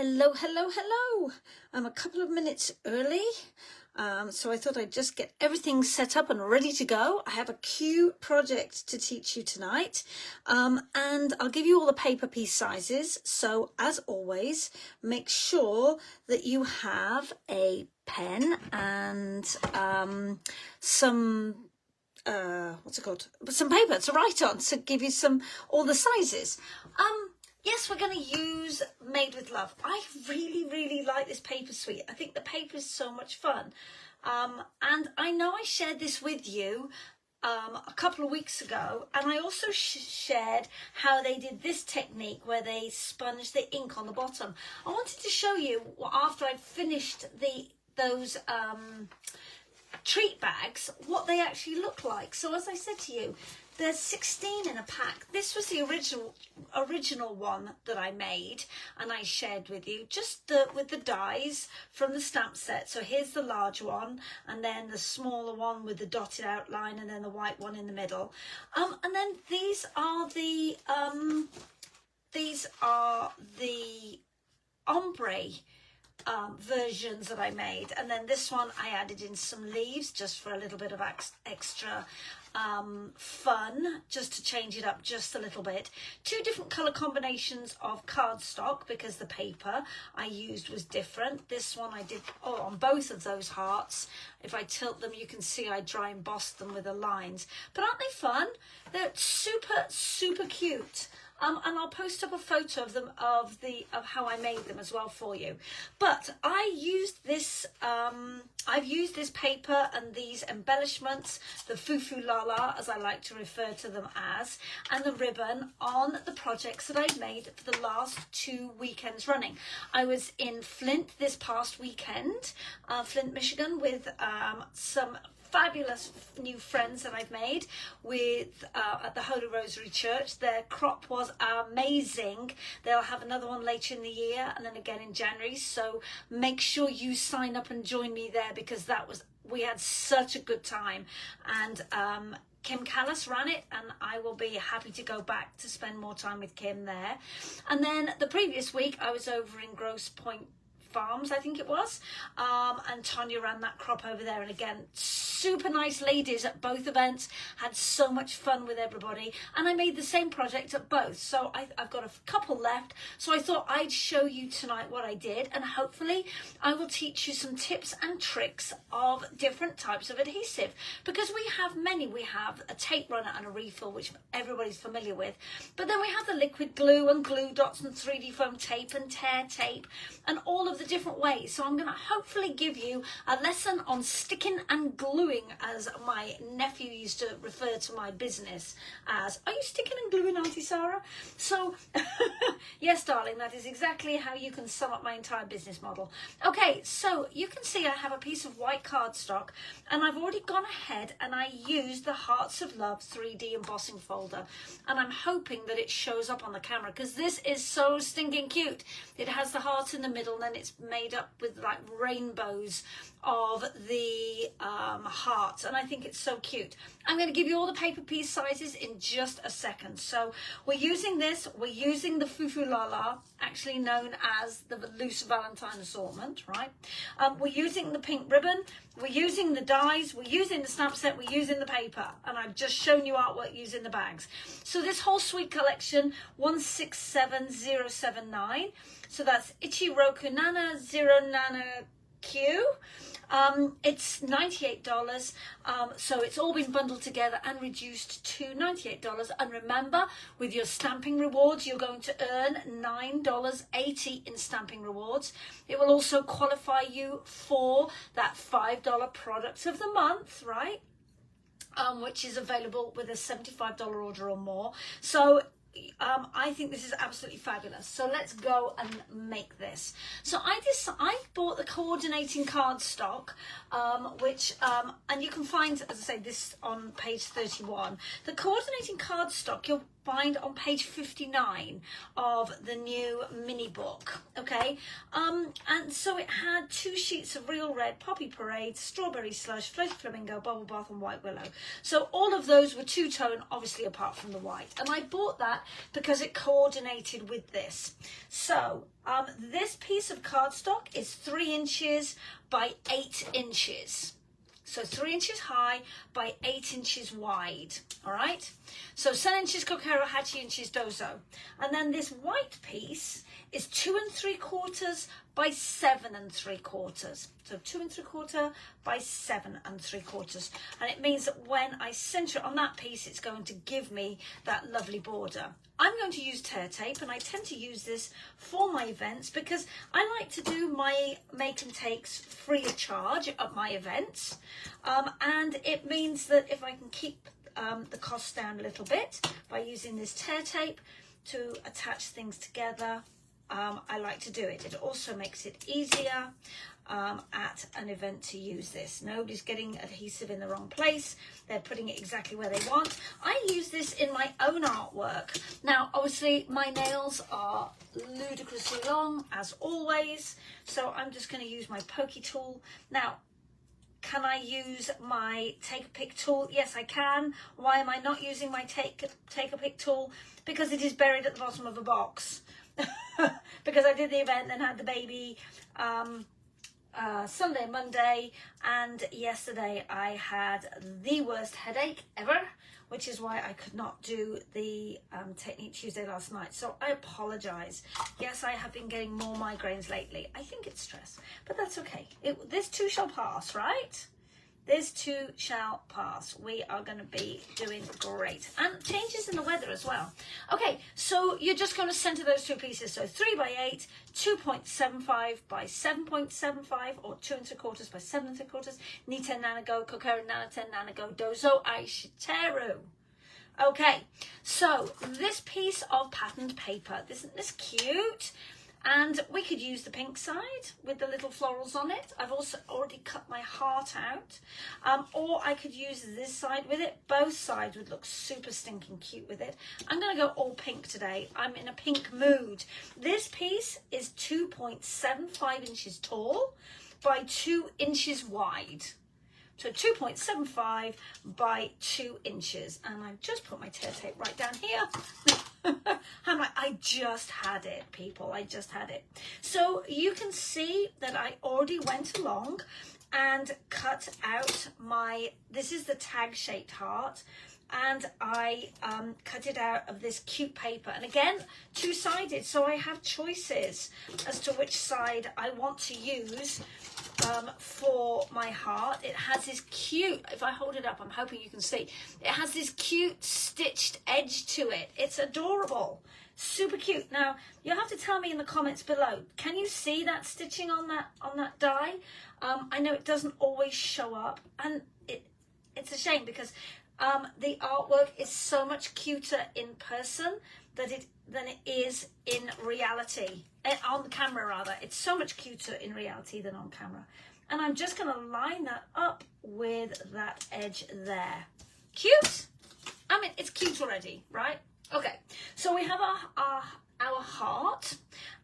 Hello, hello, hello. I'm a couple of minutes early, so I thought I'd just get everything set up and ready to go. I have a cute project to teach you tonight, and I'll give you all the paper piece sizes. So as always, make sure that you have a pen and some some paper to write on to give you all the sizes. Yes, we're going to use Made with Love. I really like this paper suite. I think the paper is so much fun. And I know I shared this with you a couple of weeks ago, and I also shared how they did this technique where they sponged the ink on the bottom. I wanted to show you after I'd finished those treat bags what they actually look like. So as I said to you, there's 16 in a pack. This was the original one that I made and I shared with you, just with the dies from the stamp set. So here's the large one, and then the smaller one with the dotted outline, and then the white one in the middle. And then these are the ombre versions that I made, and then this one I added in some leaves just for a little bit of extra fun, just to change it up just a little bit. Two different color combinations of cardstock because the paper I used was different. This one I did on both of those hearts. If I tilt them, you can see I dry embossed them with the lines. But aren't they fun? They're super cute. And I'll post up a photo of them of how I made them as well for you. But I used this. I've used this paper and these embellishments, the foo-foo la-la, as I like to refer to them as, and the ribbon on the projects that I've made for the last 2 weekends running. I was in Flint this past weekend, Flint, Michigan, with some fabulous new friends that I've made with at the Holy Rosary Church. Their crop was amazing. They'll have another one later in the year and then again in January, so make sure you sign up and join me there, because we had such a good time. And Kim Callis ran it, and I will be happy to go back to spend more time with Kim there. And then the previous week I was over in Grosse Pointe Farms, I think it was, and Tanya ran that crop over there, and again, super nice ladies at both events, had so much fun with everybody, and I made the same project at both. So I've got a couple left, so I thought I'd show you tonight what I did, and hopefully I will teach you some tips and tricks of different types of adhesive, because we have many. We have a tape runner and a refill, which everybody's familiar with, but then we have the liquid glue and glue dots and 3D foam tape and tear tape and all of the different ways. So I'm going to hopefully give you a lesson on sticking and gluing, as my nephew used to refer to my business as. Are you sticking and gluing, Auntie Sarah? So yes, darling, that is exactly how you can sum up my entire business model. Okay, so you can see I have a piece of white cardstock, and I've already gone ahead and I used the Hearts of Love 3D embossing folder, and I'm hoping that it shows up on the camera, because this is so stinking cute. It has the heart in the middle, and then it's made up with like rainbows of the hearts, and I think it's so cute. I'm going to give you all the paper piece sizes in just a second. So we're using the Foo-Foo La-La, actually known as the Loose Valentine assortment, right? We're using the pink ribbon, we're using the dies, we're using the stamp set, we're using the paper, and I've just shown you artwork using the bags. So this whole suite collection, 167079, so that's Ichiroku Nana Zero Nana Q. It's $98, so it's all been bundled together and reduced to $98. And remember, with your stamping rewards, you're going to earn $9.80 in stamping rewards. It will also qualify you for that $5 product of the month, right? Which is available with a $75 order or more. So I think this is absolutely fabulous. So let's go and make this. So I bought the coordinating cardstock, which and you can find, as I say, this on page 31. The coordinating cardstock, find on page 59 of the new mini book. Okay, and so it had 2 sheets of real red, poppy parade, strawberry slush, floaty flamingo, bubble bath and white willow. So all of those were 2-tone, obviously apart from the white, and I bought that because it coordinated with this. So this piece of cardstock is 3 inches by 8 inches. So 3 inches high by 8 inches wide, all right? So 7 inches Kokoro, 8 inches Dozo. And then this white piece is 2 3/4 by 7 3/4. So 2 3/4 by 7 3/4. And it means that when I center it on that piece, it's going to give me that lovely border. I'm going to use tear tape, and I tend to use this for my events because I like to do my make and takes free of charge at my events. And it means that if I can keep the cost down a little bit by using this tear tape to attach things together, I like to do it. It also makes it easier at an event to use this. Nobody's getting adhesive in the wrong place. They're putting it exactly where they want. I use this in my own artwork. Now, obviously, my nails are ludicrously long, as always, so I'm just going to use my pokey tool. Now, can I use my take-a-pick tool? Yes, I can. Why am I not using my take-a-pick tool? Because it is buried at the bottom of a box. Because I did the event and then had the baby Sunday and Monday, and yesterday I had the worst headache ever, which is why I could not do the Technique Tuesday last night. So I apologize. Yes, I have been getting more migraines lately. I think it's stress, but that's okay. This too shall pass, right? This too shall pass. We are going to be doing great. And changes in the weather as well. Okay, so you're just going to center those 2 pieces. So 3 by 8, 2.75 by 7.75, or 2 3/4 by 7 3/4. Ni ten nanago, kokoro nana ten nanago, dozo aishiteru. Okay, so this piece of patterned paper, isn't this cute? And we could use the pink side with the little florals on it. I've also already cut my heart out. Or I could use this side with it. Both sides would look super stinking cute with it. I'm going to go all pink today. I'm in a pink mood. This piece is 2.75 inches tall by 2 inches wide. So 2.75 by 2 inches. And I've just put my tear tape right down here. I'm like, I just had it, people. I just had it. So you can see that I already went along and cut out this is the tag shaped heart. And I cut it out of this cute paper. And again, 2-sided. So I have choices as to which side I want to use for my heart. It has this cute, if I hold it up, I'm hoping you can see, it has this cute stitched edge to it. It's adorable, super cute. Now you'll have to tell me in the comments below, can you see that stitching on that die? I know it doesn't always show up, and it's a shame because the artwork is so much cuter in person than it is in reality. On camera, rather. It's so much cuter in reality than on camera. And I'm just going to line that up with that edge there. Cute? I mean, it's cute already, right? Okay, so we have our heart,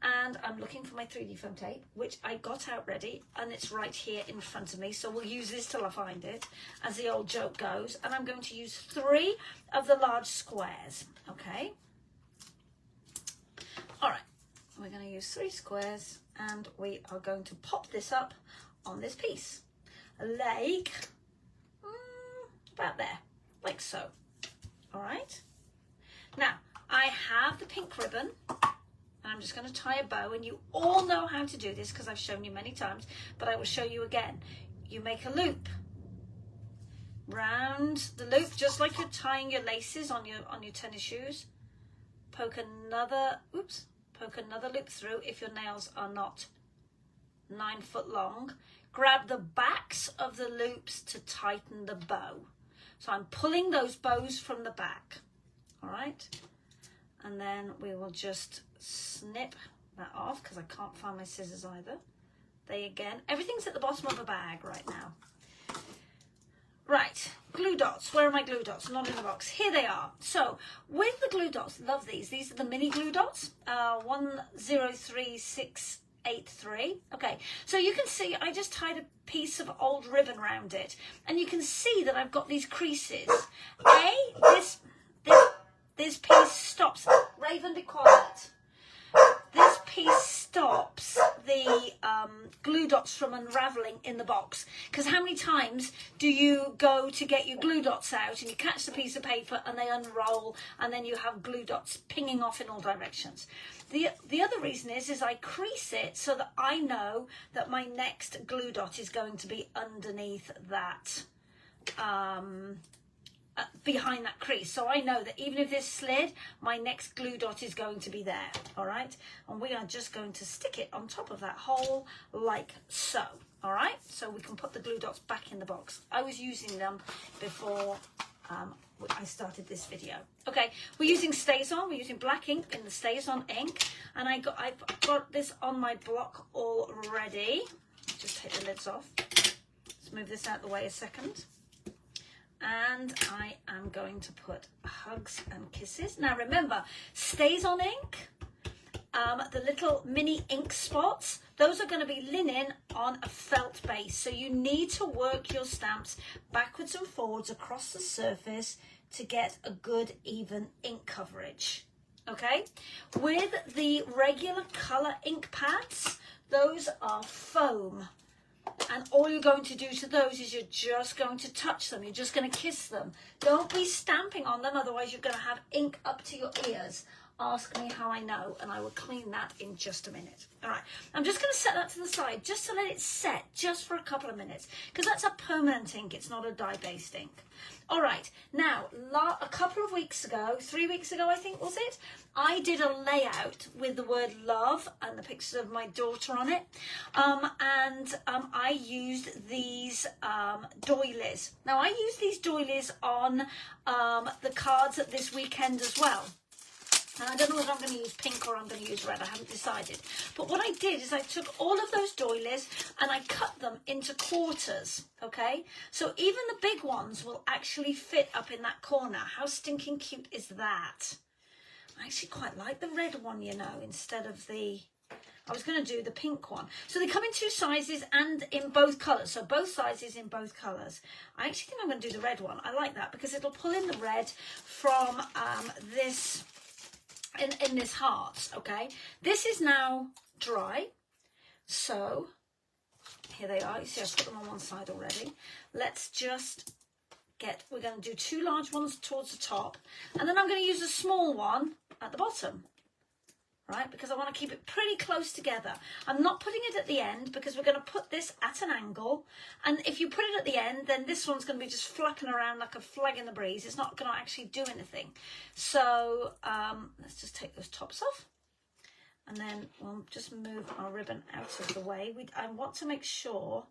and I'm looking for my 3D foam tape, which I got out ready, and it's right here in front of me. So we'll use this till I find it, as the old joke goes. And I'm going to use 3 of the large squares, okay? All right, we're going to use 3 squares, and we are going to pop this up on this piece, like about there, like so. All right. Now, I have the pink ribbon, and I'm just going to tie a bow, and you all know how to do this because I've shown you many times, but I will show you again. You make a loop round the loop, just like you're tying your laces on your tennis shoes. Poke another loop through if your nails are not 9 foot long. Grab the backs of the loops to tighten the bow. So I'm pulling those bows from the back, all right? And then we will just snip that off because I can't find my scissors either. Everything's at the bottom of a bag right now. Right, glue dots. Where are my glue dots? Not in the box. Here they are. So with the glue dots, love these. These are the mini glue dots. 103683. Okay, so you can see I just tied a piece of old ribbon around it, and you can see that I've got these creases. This piece stops. Raven, be quiet. This piece stops the glue dots from unraveling in the box. Because how many times do you go to get your glue dots out and you catch the piece of paper and they unroll and then you have glue dots pinging off in all directions? The other reason is I crease it so that I know that my next glue dot is going to be underneath that, behind that crease, so I know that even if this slid, my next glue dot is going to be there. All right, and we are just going to stick it on top of that hole like so. All right, so we can put the glue dots back in the box. I was using them before I started this video. Okay, we're using StazOn. We're using black ink in the StazOn ink, and I've got this on my block already. Just take the lids off. Let's move this out the way a second. And I am going to put hugs and kisses. Now remember, StazOn ink, the little mini ink spots, those are going to be linen on a felt base. So you need to work your stamps backwards and forwards across the surface to get a good even ink coverage. Okay, with the regular color ink pads, those are foam. And all you're going to do to those is you're just going to touch them. You're just going to kiss them. Don't be stamping on them, otherwise you're going to have ink up to your ears. Ask me how I know, and I will clean that in just a minute. All right, I'm just going to set that to the side just to let it set just for a couple of minutes, because that's a permanent ink. It's not a dye-based ink. All right, now, a couple of weeks ago, 3 weeks ago, I think, was it? I did a layout with the word love and the pictures of my daughter on it. I used these doilies. Now, I used these doilies on the cards at this weekend as well. And I don't know whether I'm going to use pink or I'm going to use red. I haven't decided. But what I did is I took all of those doilies and I cut them into quarters, okay? So even the big ones will actually fit up in that corner. How stinking cute is that? I actually quite like the red one, you know, instead of the... I was going to do the pink one. So they come in 2 sizes and in both colours. So both sizes in both colours. I actually think I'm going to do the red one. I like that because it'll pull in the red from this... In this heart, okay? This is now dry, so here they are. You see I've put them on one side already. Let's just we're going to do 2 large ones towards the top, and then I'm going to use a small one at the bottom, right? Because I want to keep it pretty close together. I'm not putting it at the end because we're going to put this at an angle, and if you put it at the end, then this one's going to be just flapping around like a flag in the breeze. It's not going to actually do anything. So let's just take those tops off, and then we'll just move our ribbon out of the way. I want to make sure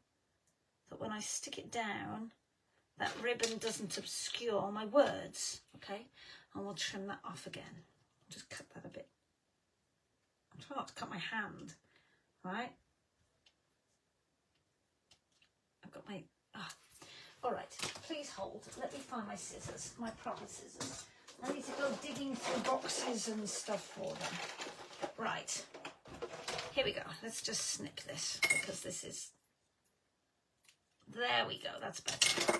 that when I stick it down, that ribbon doesn't obscure my words, okay? And we'll trim that off again. Just cut that a bit. I'm trying not to cut my hand, right? I've got my... All right, please hold. Let me find my scissors, my proper scissors. I need to go digging through boxes and stuff for them. Right, here we go. Let's just snip this because this is... There we go, that's better.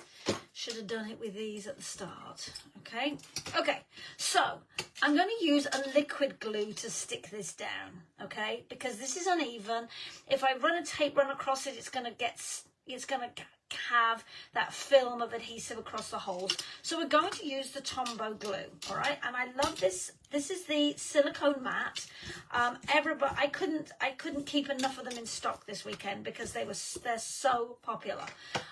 Should have done it with these at the start, okay? Okay, so I'm going to use a liquid glue to stick this down, okay? Because this is uneven. If I run a tape run across it, it's going to have that film of adhesive across the holes. So we're going to use the Tombow glue, all right? And I love this. This is the silicone mat. I couldn't keep enough of them in stock this weekend because they're so popular.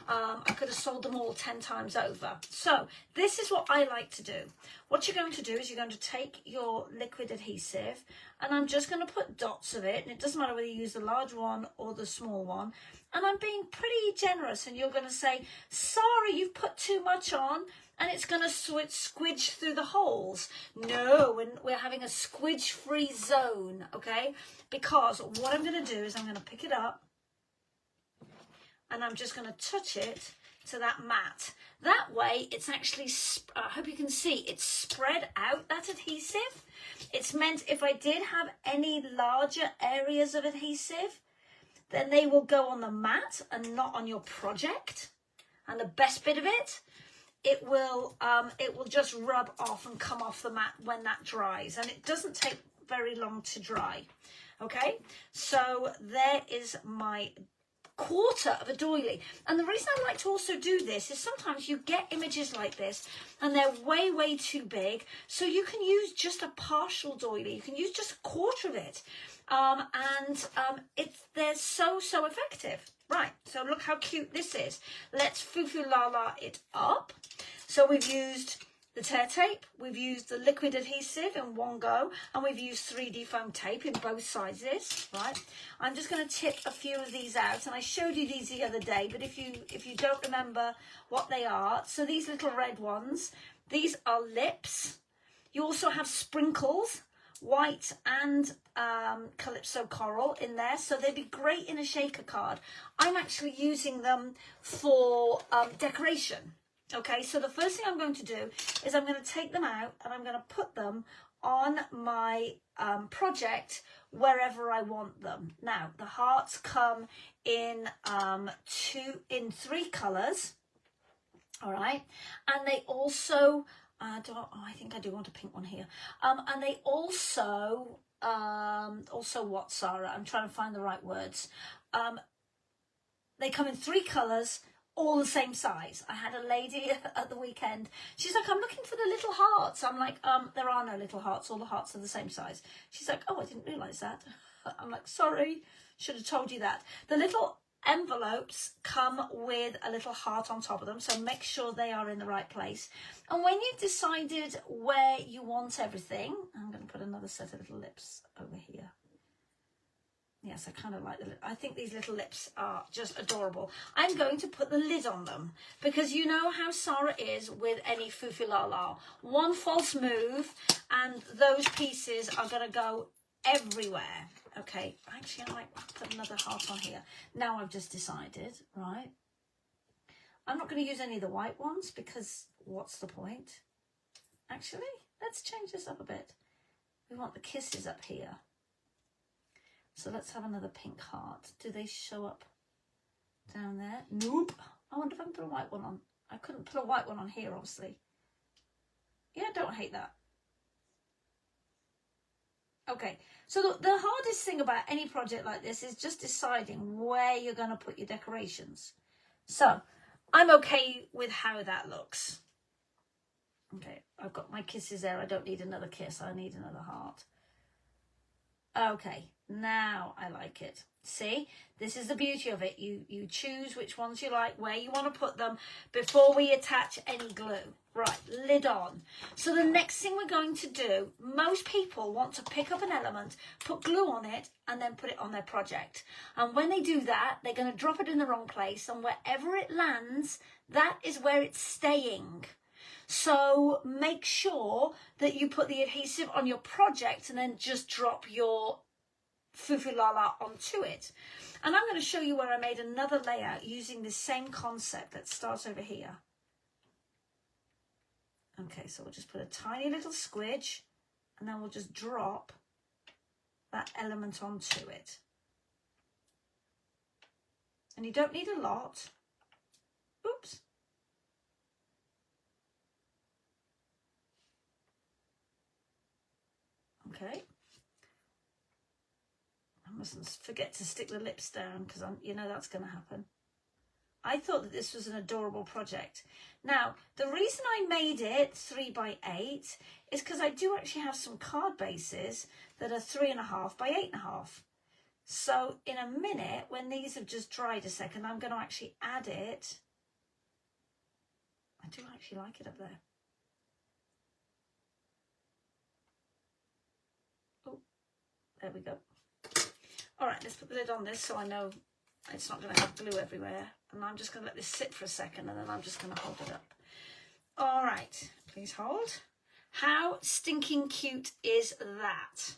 I could have sold them all 10 times over. So this is what I like to do. What you're going to do is you're going to take your liquid adhesive, and I'm just going to put dots of it, and it doesn't matter whether you use the large one or the small one. And I'm being pretty generous, and you're going to say, sorry, you've put too much on, and it's going to squidge through the holes. No, we're having a squidge-free zone, okay? Because what I'm going to do is I'm going to pick it up, and I'm just going to touch it to that mat. That way it's actually, I hope you can see, it's spread out, that adhesive. It's meant if I did have any larger areas of adhesive, then they will go on the mat and not on your project. And the best bit of it, it will just rub off and come off the mat when that dries. And it doesn't take very long to dry. Okay, so there is my quarter of a doily. And the reason I like to also do this is sometimes you get images like this and they're way too big, so you can use just a partial doily. You can use just a quarter of it, they're so effective. Right, so look how cute this is. Let's foo-foo la la it up. So we've used the tear tape, we've used the liquid adhesive in one go, and we've used 3D foam tape in both sizes, right? I'm just going to tip a few of these out, and I showed you these the other day, but if you don't remember what they are, so these little red ones, these are lips. You also have sprinkles, white and Calypso coral in there, so they'd be great in a shaker card. I'm actually using them for decoration. Okay, so the first thing I'm going to do is I'm going to take them out and I'm going to put them on my project wherever I want them. Now, the hearts come in 3 colours, all right, and they also, I think I do want a pink one here, and they also what, Sarah? I'm trying to find the right words. They come in 3 colours, all the same size. I had a lady at the weekend. She's like, I'm looking for the little hearts. I'm like, there are no little hearts. All the hearts are the same size. She's like, oh, I didn't realise that. I'm like, sorry, should have told you that. The little envelopes come with a little heart on top of them, so make sure they are in the right place. And when you've decided where you want everything, I'm going to put another set of little lips over here. Yes, I kind of like I think these little lips are just adorable. I'm going to put the lid on them because you know how Sarah is with any foo-foo-la-la. One false move and those pieces are going to go everywhere. Okay, actually I might put another heart on here. Now I've just decided, right? I'm not going to use any of the white ones because what's the point? Actually, let's change this up a bit. We want the kisses up here. So let's have another pink heart. Do they show up down there? Nope. I wonder if I can put a white one on. I couldn't put a white one on here, obviously. Yeah, don't hate that. Okay, so the hardest thing about any project like this is just deciding where you're going to put your decorations. So I'm okay with how that looks. Okay, I've got my kisses there. I don't need another kiss. I need another heart. Okay, now I like it. See, this is the beauty of it. You choose which ones you like, where you want to put them before we attach any glue. Right, lid on. So the next thing we're going to do, most people want to pick up an element, put glue on it, and then put it on their project. And when they do that, they're going to drop it in the wrong place, and wherever it lands, that is where it's staying. So make sure that you put the adhesive on your project and then just drop your foo-foo-la-la onto it. And I'm going to show you where I made another layout using the same concept. Let's start over here. Okay, so we'll just put a tiny little squidge and then we'll just drop that element onto it. And you don't need a lot. Oops. Okay. I mustn't forget to stick the lips down because you know that's going to happen. I thought that this was an adorable project. Now, the reason I made it 3x8 is because I do actually have some card bases that are 3.5 by 8.5. So in a minute, when these have just dried a second, I'm going to actually add it. I do actually like it up there. Oh, there we go. All right, let's put the lid on this so I know it's not going to have glue everywhere. And I'm just going to let this sit for a second and then I'm just going to hold it up. All right, please hold. How stinking cute is that?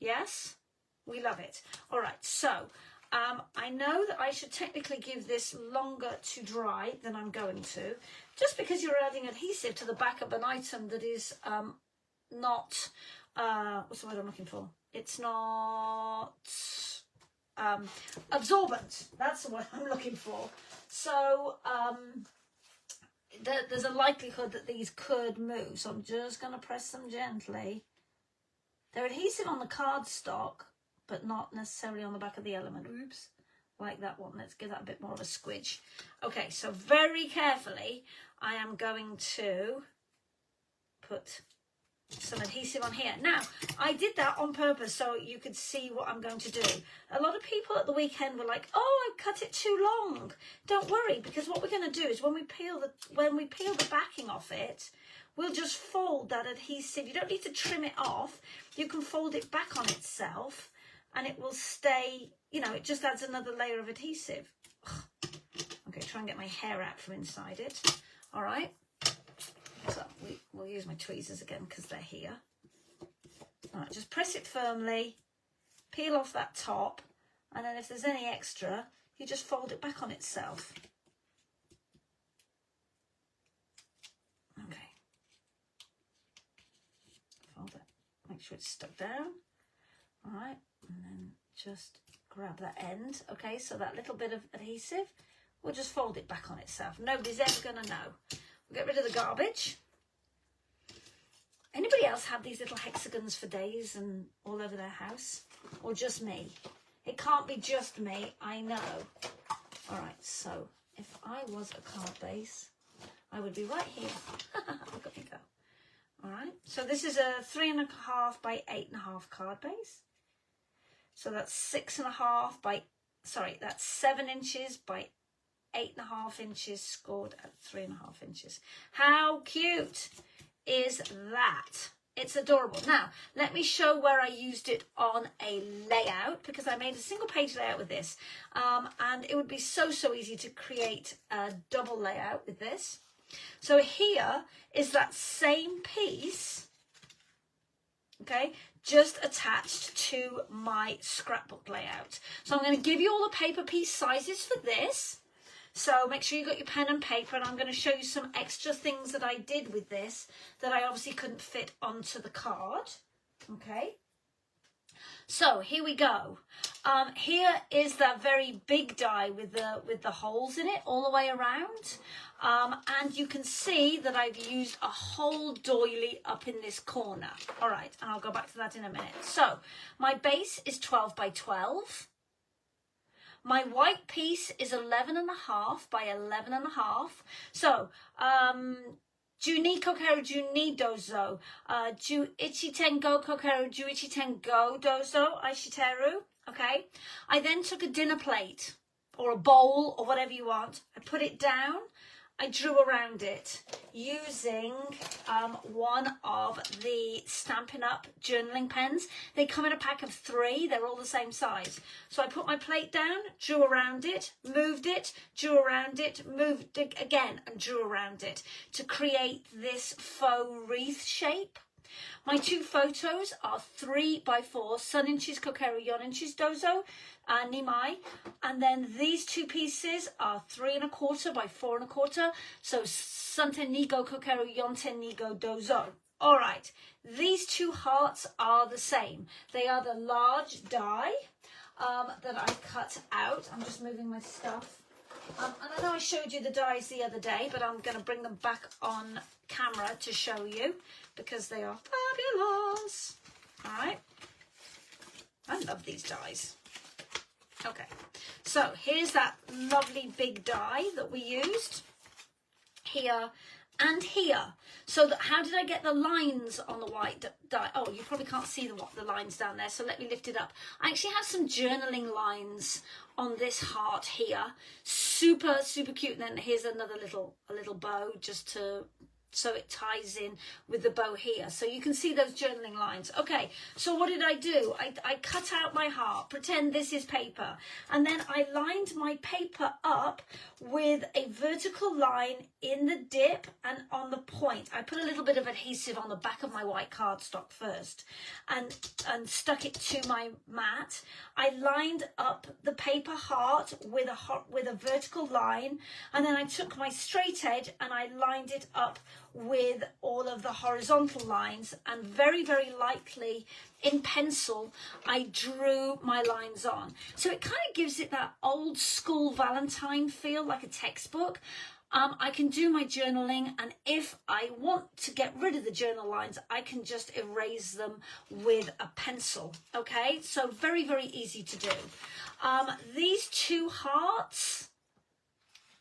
Yes, we love it. All right, so I know that I should technically give this longer to dry than I'm going to, just because you're adding adhesive to the back of an item that is not, what's the word I'm looking for? It's not absorbent. That's the word I'm looking for. So there's a likelihood that these could move. So I'm just going to press them gently. They're adhesive on the cardstock, but not necessarily on the back of the element. Oops, like that one. Let's give that a bit more of a squidge. Okay, so very carefully, I am going to put some adhesive on here. Now, I did that on purpose so you could see what I'm going to do. A lot of people at the weekend were like, oh, I cut it too long. Don't worry, because what we're going to do is when we peel the backing off it, we'll just fold that adhesive. You don't need to trim it off. You can fold it back on itself and it will stay, you know, it just adds another layer of adhesive. Ugh. Okay, try and get my hair out from inside it. All right. So we'll use my tweezers again because they're here. All right, just press it firmly, peel off that top, and then if there's any extra, you just fold it back on itself. Okay. Fold it. Make sure it's stuck down. All right, and then just grab that end. Okay, so that little bit of adhesive, we'll just fold it back on itself. Nobody's ever going to know. We'll get rid of the garbage. Anybody else have these little hexagons for days and all over their house? Or just me? It can't be just me, I know. All right, so if I was a card base, I would be right here. Look at me go. All right, so this is a 3.5 by 8.5 card base. So that's 6.5 by, sorry, that's 7 inches by 8.5 inches scored at 3.5 inches. How cute is that? It's adorable. Now, let me show where I used it on a layout, because I made a single page layout with this. And it would be so easy to create a double layout with this. So here is that same piece, okay, just attached to my scrapbook layout. So I'm going to give you all the paper piece sizes for this. So make sure you got your pen and paper, and I'm going to show you some extra things that I did with this that I obviously couldn't fit onto the card. Okay. So here we go. Here is that very big die with the holes in it all the way around. And you can see that I've used a whole doily up in this corner. All right, and I'll go back to that in a minute. So my base is 12 by 12. My white piece is 11.5 by 11.5. So, ju ni kokeru ju ni dozo, ju ichiten go kokeru ju ichiten go dozo aishiteru. Okay. I then took a dinner plate or a bowl or whatever you want. I put it down. I drew around it using one of the Stampin' Up! Journaling pens. They come in a pack of 3. They're all the same size. So I put my plate down, drew around it, moved it, drew around it, moved it again, and drew around it to create this faux wreath shape. My 2 photos are 3 by 4 sun inches kokeru yon inches dozo nimai, and then these 2 pieces are 3.25 by 4.25, so sunten nigo kokeru yonten nigo dozo. All right, these 2 hearts are the same. They are the large die that I cut out. I'm just moving my stuff. And I know I showed you the dies the other day, but I'm going to bring them back on camera to show you because they are fabulous. All right. I love these dies. Okay. So here's that lovely big die that we used here and here. So how did I get the lines on the white die? Oh, you probably can't see the lines down there, so let me lift it up. I actually have some journaling lines on this heart here. Super cute. And then here's another little bow just to so it ties in with the bow here. So you can see those journaling lines. Okay, so what did I do? I cut out my heart, pretend this is paper, and then I lined my paper up with a vertical line in the dip and on the point. I put a little bit of adhesive on the back of my white cardstock first and stuck it to my mat. I lined up the paper heart with a vertical line, and then I took my straight edge and I lined it up with all of the horizontal lines, and very, very lightly in pencil I drew my lines on. So it kind of gives it that old school Valentine feel, like a textbook. I can do my journaling, and if I want to get rid of the journal lines, I can just erase them with a pencil. Okay, so very, very easy to do. These two hearts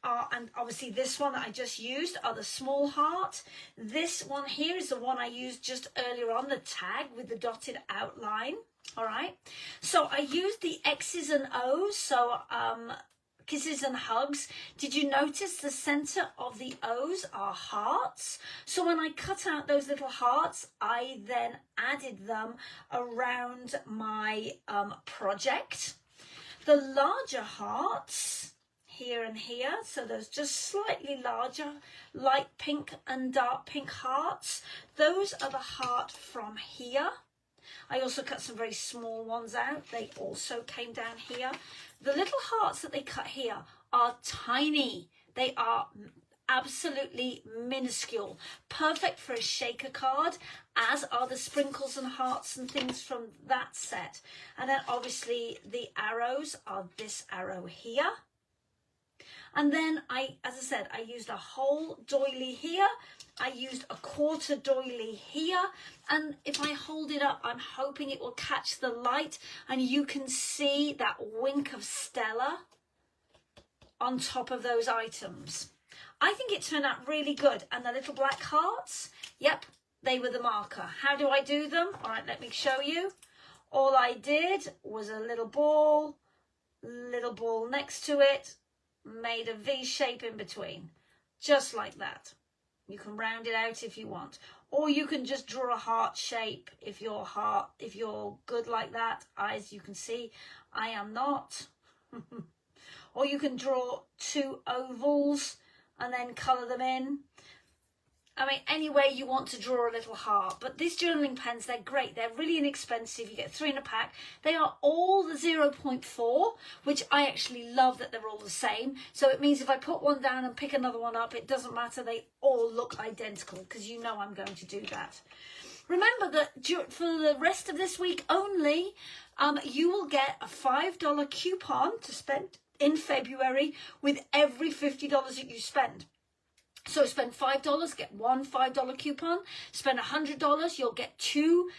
and obviously this one that I just used are the small heart. This one here is the one I used just earlier on, the tag with the dotted outline. All right, so I used the X's and O's, so kisses and hugs. Did you notice the center of the O's are hearts? So when I cut out those little hearts, I then added them around my project. The larger hearts here and here, so those just slightly larger light pink and dark pink hearts, those are the heart from here. I also cut some very small ones out. They also came down here. The little hearts that they cut here are tiny. They are absolutely minuscule, perfect for a shaker card, as are the sprinkles and hearts and things from that set. And then obviously the arrows are this arrow here. And then as I said, I used a whole doily here. I used a quarter doily here. And if I hold it up, I'm hoping it will catch the light and you can see that wink of Stella on top of those items. I think it turned out really good. And the little black hearts, yep, they were the marker. How do I do them? All right, let me show you. All I did was a little ball next to it, made a V shape in between, just like that. You can round it out if you want, or you can just draw a heart shape if you're good like that. As you can see, I am not. Or you can draw two ovals and then color them in. I mean, any way you want to draw a little heart. But these journaling pens, they're great. They're really inexpensive. You get 3 in a pack. They are all the 0.4, which I actually love that they're all the same. So it means if I put one down and pick another one up, it doesn't matter. They all look identical, because you know I'm going to do that. Remember that for the rest of this week only, you will get a $5 coupon to spend in February with every $50 that you spend. So spend $5, get one $5 coupon. Spend $100, you'll get 2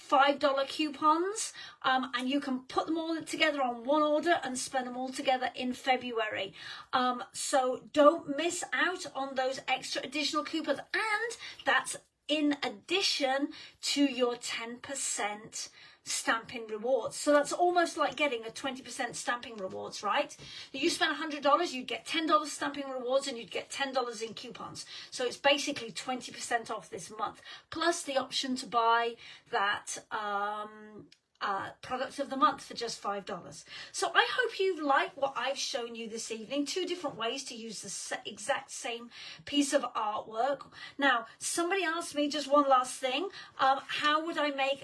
$5 coupons, and you can put them all together on one order and spend them all together in February. So don't miss out on those extra additional coupons, and that's in addition to your 10% stamping rewards. So that's almost like getting a 20% stamping rewards, right? You spend $100, you'd get $10 stamping rewards, and you'd get $10 in coupons. So it's basically 20% off this month, plus the option to buy that product of the month for just $5. So I hope you've liked what I've shown you this evening. 2 different ways to use the exact same piece of artwork. Now, somebody asked me just one last thing. How would I make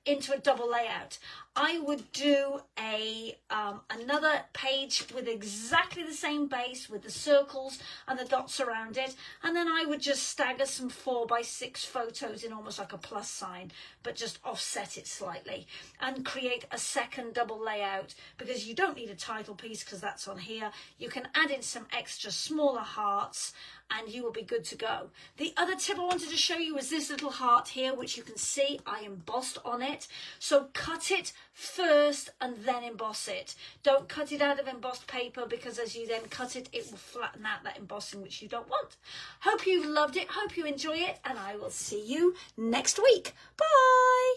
into a double layout? I would do another page with exactly the same base with the circles and the dots around it, and then I would just stagger some 4x6 photos in almost like a plus sign, but just offset it slightly and create a second double layout, because you don't need a title piece because that's on here. You can add in some extra smaller hearts and you will be good to go. The other tip I wanted to show you is this little heart here, which you can see I embossed on it. So cut it first and then emboss it. Don't cut it out of embossed paper, because as you then cut it, it will flatten out that embossing, which you don't want. Hope you've loved it. Hope you enjoy it, and I will see you next week. Bye.